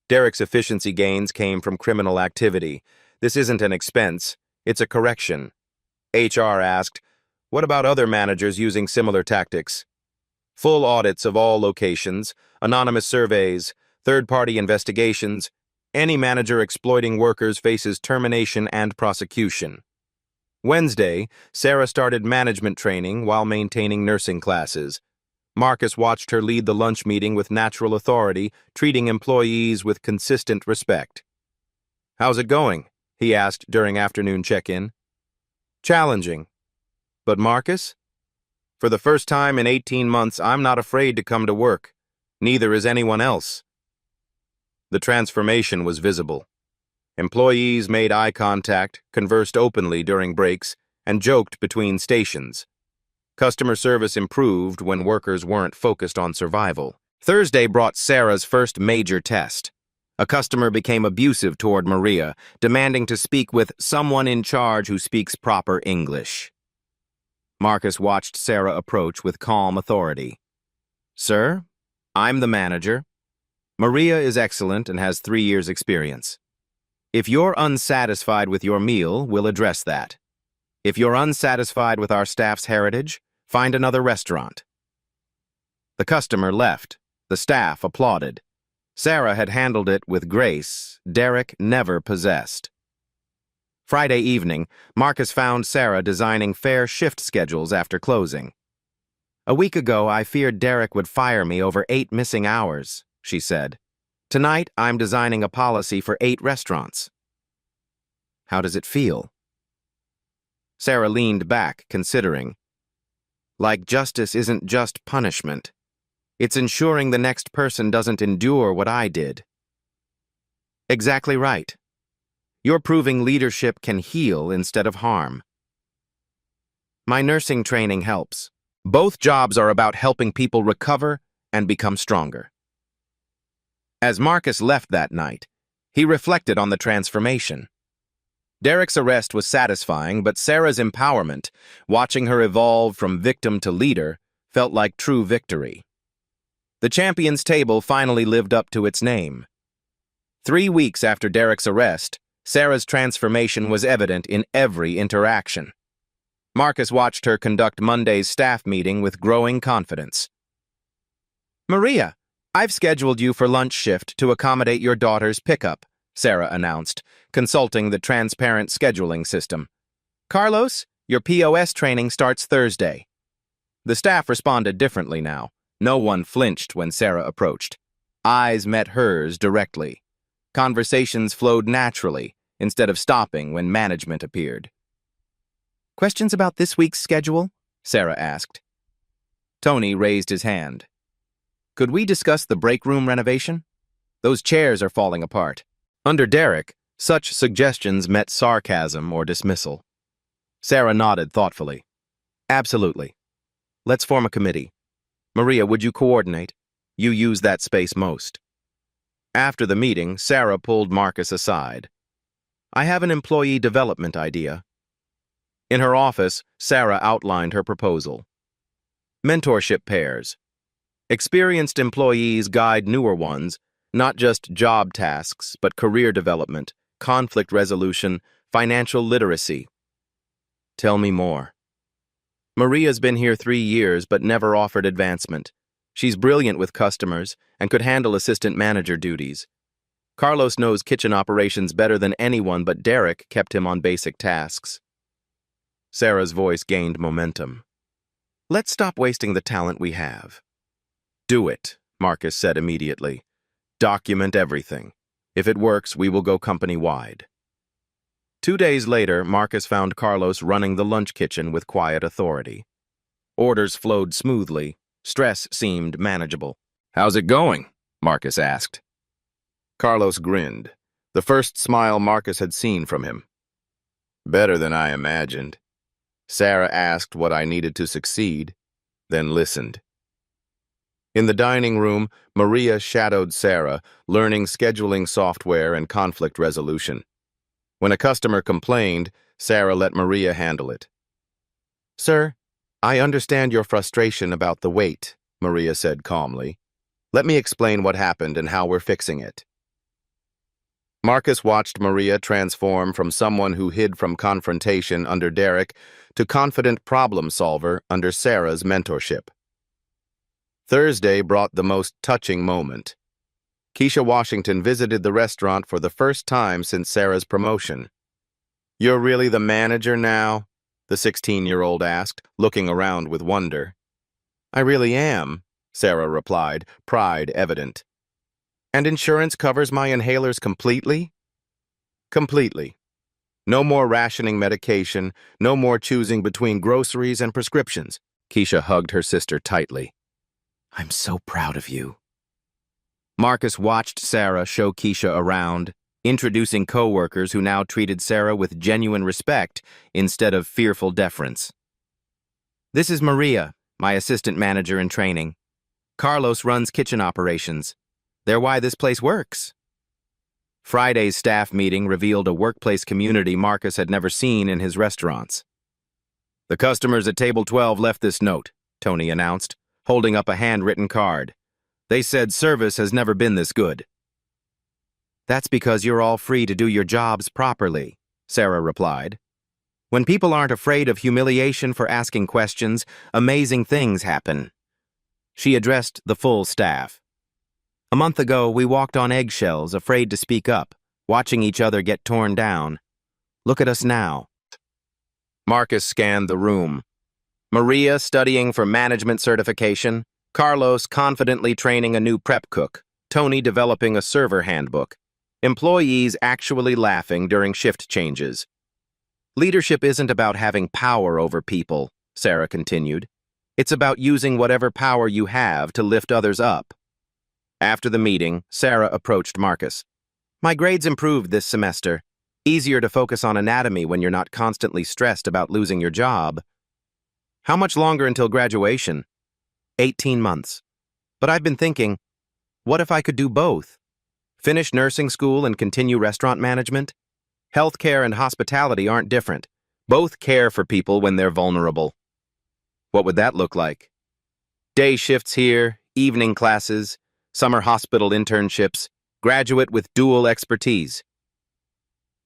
Derek's efficiency gains came from criminal activity. This isn't an expense, it's a correction. HR asked, "What about other managers using similar tactics?" Full audits of all locations, anonymous surveys, third-party investigations. Any manager exploiting workers faces termination and prosecution. Wednesday, Sarah started management training while maintaining nursing classes. Marcus watched her lead the lunch meeting with natural authority, treating employees with consistent respect. "How's it going?" he asked during afternoon check-in. "Challenging. But Marcus? For the first time in 18 months, I'm not afraid to come to work. Neither is anyone else." The transformation was visible. Employees made eye contact, conversed openly during breaks, and joked between stations. Customer service improved when workers weren't focused on survival. Thursday brought Sarah's first major test. A customer became abusive toward Maria, demanding to speak with someone in charge who speaks proper English. Marcus watched Sarah approach with calm authority. "Sir, I'm the manager. Maria is excellent and has 3 years' experience. If you're unsatisfied with your meal, we'll address that. If you're unsatisfied with our staff's heritage, find another restaurant." The customer left. The staff applauded. Sarah had handled it with grace Derek never possessed. Friday evening, Marcus found Sarah designing fair shift schedules after closing. "A week ago, I feared Derek would fire me over 8 missing hours," she said. "Tonight, I'm designing a policy for 8 restaurants." "How does it feel?" Sarah leaned back, considering. "Like justice isn't just punishment. It's ensuring the next person doesn't endure what I did." "Exactly right. You're proving leadership can heal instead of harm." "My nursing training helps. Both jobs are about helping people recover and become stronger." As Marcus left that night, he reflected on the transformation. Derek's arrest was satisfying, but Sarah's empowerment, watching her evolve from victim to leader, felt like true victory. The champion's table finally lived up to its name. 3 weeks after Derek's arrest, Sarah's transformation was evident in every interaction. Marcus watched her conduct Monday's staff meeting with growing confidence. "Maria, I've scheduled you for lunch shift to accommodate your daughter's pickup," Sarah announced, consulting the transparent scheduling system. "Carlos, your POS training starts Thursday." The staff responded differently now. No one flinched when Sarah approached. Eyes met hers directly. Conversations flowed naturally, instead of stopping when management appeared. "Questions about this week's schedule?" Sarah asked. Tony raised his hand. "Could we discuss the break room renovation? Those chairs are falling apart." Under Derek, such suggestions met sarcasm or dismissal. Sarah nodded thoughtfully. "Absolutely. Let's form a committee. Maria, would you coordinate? You use that space most." After the meeting, Sarah pulled Marcus aside. "I have an employee development idea." In her office, Sarah outlined her proposal. Mentorship pairs. Experienced employees guide newer ones, not just job tasks, but career development, conflict resolution, financial literacy. "Tell me more." "Maria's been here 3 years but never offered advancement. She's brilliant with customers and could handle assistant manager duties. Carlos knows kitchen operations better than anyone, but Derek kept him on basic tasks." Sarah's voice gained momentum. "Let's stop wasting the talent we have." "Do it," Marcus said immediately. "Document everything. If it works, we will go company-wide." 2 days later, Marcus found Carlos running the lunch kitchen with quiet authority. Orders flowed smoothly. Stress seemed manageable. "How's it going?" Marcus asked. Carlos grinned, the first smile Marcus had seen from him. "Better than I imagined." Sarah asked what I needed to succeed, then listened. In the dining room, Maria shadowed Sarah, learning scheduling software and conflict resolution. When a customer complained, Sarah let Maria handle it. "Sir, I understand your frustration about the wait," Maria said calmly. Let me explain what happened and how we're fixing it. Marcus watched Maria transform from someone who hid from confrontation under Derek to confident problem solver under Sarah's mentorship. Thursday brought the most touching moment. Keisha Washington visited the restaurant for the first time since Sarah's promotion. "You're really the manager now?" the 16-year-old asked, looking around with wonder. "I really am," Sarah replied, pride evident. "And insurance covers my inhalers completely?" "Completely. No more rationing medication, no more choosing between groceries and prescriptions." Keisha hugged her sister tightly. "I'm so proud of you." Marcus watched Sarah show Keisha around, introducing co-workers who now treated Sarah with genuine respect instead of fearful deference. "This is Maria, my assistant manager in training. Carlos runs kitchen operations. They're why this place works." Friday's staff meeting revealed a workplace community Marcus had never seen in his restaurants. "The customers at table 12 left this note," Tony announced, holding up a handwritten card. "They said service has never been this good." "That's because you're all free to do your jobs properly," Sarah replied. "When people aren't afraid of humiliation for asking questions, amazing things happen." She addressed the full staff. "A month ago, we walked on eggshells, afraid to speak up, watching each other get torn down. Look at us now." Marcus scanned the room. Maria studying for management certification, Carlos confidently training a new prep cook, Tony developing a server handbook, employees actually laughing during shift changes. "Leadership isn't about having power over people," Sarah continued. "It's about using whatever power you have to lift others up." After the meeting, Sarah approached Marcus. "My grades improved this semester. Easier to focus on anatomy when you're not constantly stressed about losing your job." "How much longer until graduation?" 18 months. But I've been thinking, what if I could do both? Finish nursing school and continue restaurant management? Healthcare and hospitality aren't different. Both care for people when they're vulnerable." "What would that look like?" "Day shifts here, evening classes, summer hospital internships, graduate with dual expertise."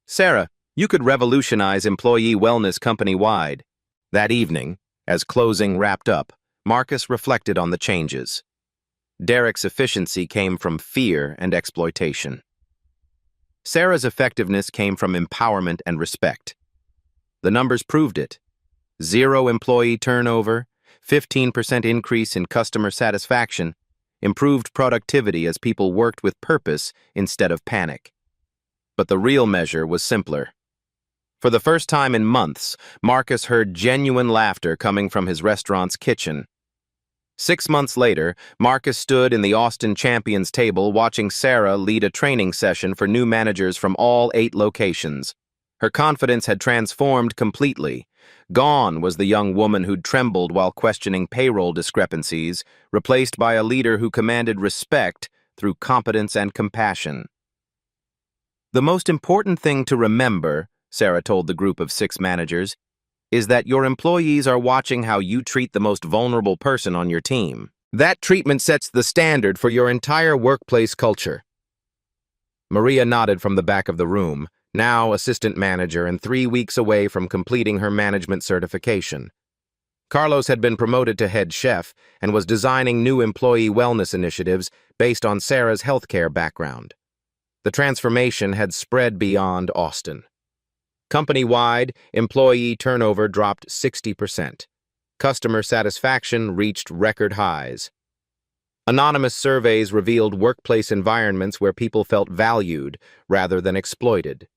"Sarah, you could revolutionize employee wellness company-wide." That evening, as closing wrapped up, Marcus reflected on the changes. Derek's efficiency came from fear and exploitation. Sarah's effectiveness came from empowerment and respect. The numbers proved it. 0 employee turnover, 15% increase in customer satisfaction, improved productivity as people worked with purpose instead of panic. But the real measure was simpler. For the first time in months, Marcus heard genuine laughter coming from his restaurant's kitchen. 6 months later, Marcus stood in the Austin Champions table watching Sarah lead a training session for new managers from all 8 locations. Her confidence had transformed completely. Gone was the young woman who'd trembled while questioning payroll discrepancies, replaced by a leader who commanded respect through competence and compassion. "The most important thing to remember," Sarah told the group of 6 managers, "is that your employees are watching how you treat the most vulnerable person on your team. That treatment sets the standard for your entire workplace culture." Maria nodded from the back of the room, now assistant manager and 3 weeks away from completing her management certification. Carlos had been promoted to head chef and was designing new employee wellness initiatives based on Sarah's healthcare background. The transformation had spread beyond Austin. Company-wide, employee turnover dropped 60%. Customer satisfaction reached record highs. Anonymous surveys revealed workplace environments where people felt valued rather than exploited.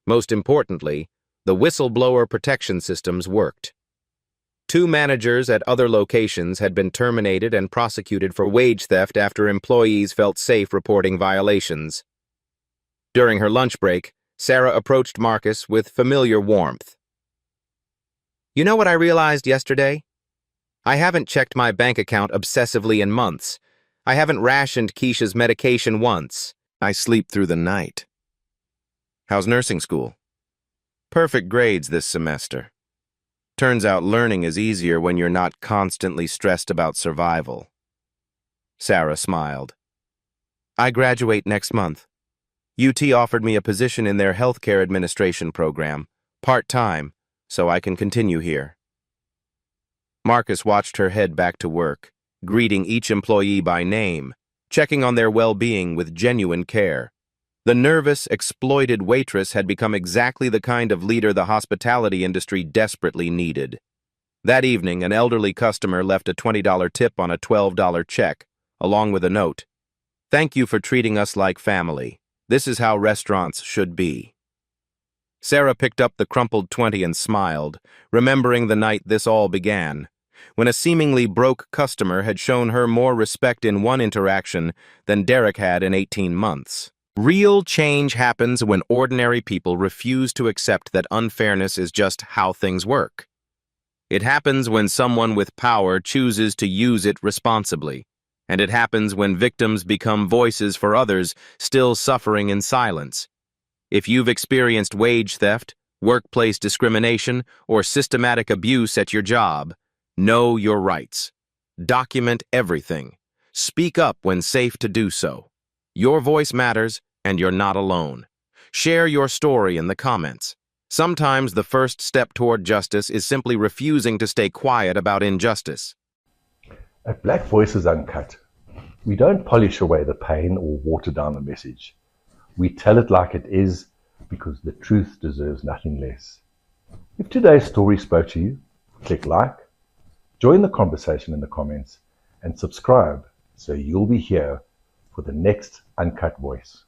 Most importantly, the whistleblower protection systems worked. 2 managers at other locations had been terminated and prosecuted for wage theft after employees felt safe reporting violations. During her lunch break, Sarah approached Marcus with familiar warmth. "You know what I realized yesterday? I haven't checked my bank account obsessively in months. I haven't rationed Keisha's medication once. I sleep through the night." "How's nursing school?" "Perfect grades this semester. Turns out learning is easier when you're not constantly stressed about survival." Sarah smiled. I graduate next month. UT offered me a position in their healthcare administration program, part-time, so I can continue here. Marcus watched her head back to work, greeting each employee by name, checking on their well-being with genuine care. The nervous, exploited waitress had become exactly the kind of leader the hospitality industry desperately needed. That evening, an elderly customer left a $20 tip on a $12 check, along with a note. Thank you for treating us like family. This is how restaurants should be. Sarah picked up the crumpled 20 and smiled, remembering the night this all began, when a seemingly broke customer had shown her more respect in one interaction than Derek had in 18 months. Real change happens when ordinary people refuse to accept that unfairness is just how things work. It happens when someone with power chooses to use it responsibly, and it happens when victims become voices for others still suffering in silence. If you've experienced wage theft, workplace discrimination, or systematic abuse at your job, know your rights. Document everything. Speak up when safe to do so. Your voice matters, and you're not alone. Share your story in the comments. Sometimes the first step toward justice is simply refusing to stay quiet about injustice. At Black Voices Uncut, we don't polish away the pain or water down the message. We tell it like it is because the truth deserves nothing less. If today's story spoke to you, click like, join the conversation in the comments, and subscribe so you'll be here for the next Uncut Voice.